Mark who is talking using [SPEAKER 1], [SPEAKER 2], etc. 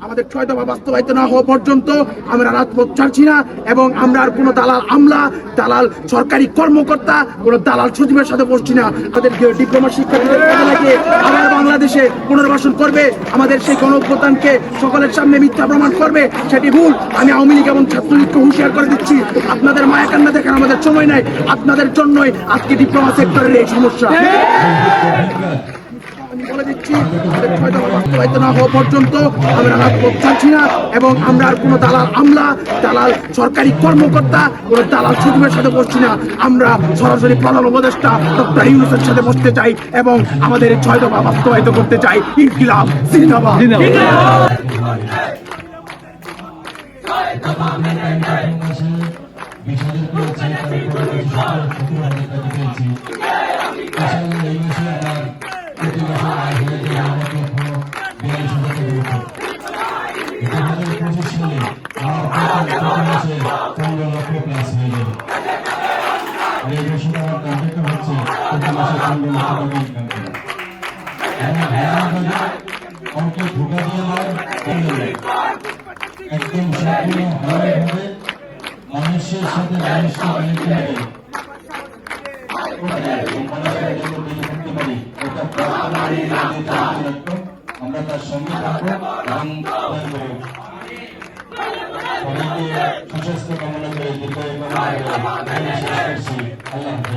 [SPEAKER 1] আমাদের 6 দফা বাস্তবায়িত না হওয়া পর্যন্ত আমরা রাজপথ ছাড়ছি না এবং আমরা আর কোনো দালাল আমলা, দালাল সরকারি কর্মকর্তা, কোনো দালাল সচিবের সাথে বসছি না। আমাদের ডিপ্লোমা শিক্ষার্থীদের কাজে লাগিয়ে আবার বাংলাদেশে পুনর্বাসন করবে, আমাদের সেই গণঅভ্যুত্থানকে সকলের সামনে মিথ্যা প্রমাণ করবে, সেটি ভুল। আমি আওয়ামী লীগ এবং ছাত্রলীগকে হুঁশিয়ার করে দিচ্ছি, আপনাদের মায়া কান্না দেখার আমাদের সময় নাই। আপনাদের জন্যই আজকে ডিপ্লোমা সেক্টরের এই সমস্যা। আমি বলে দিচ্ছি, আমাদের 6 দফা বাস্তবায়িত না হওয়া পর্যন্ত আমরা রাজপথ ছাড়ছি না এবং আমরা আর কোনো দালাল আমলা, দালাল সরকারি কর্মকর্তা, কোনো দালাল সচিবের সাথে বসছি না। আমরা সরাসরি প্রধান উপদেষ্টা ডক্টর ইউনূসের সাথে বসতে চাই এবং আমাদের এই 6 দফা বাস্তবায়িত করতে চাই। ইনকিলাব জিন্দাবাদ।
[SPEAKER 2] একদম সম্পূর্ণভাবে মানুষের সাথে মানুষকে আমরা তার সঙ্গে থাকবো এবং সবাইকে সুস্বাস্থ্য কামনা করে দীর্ঘ আল্লাহ।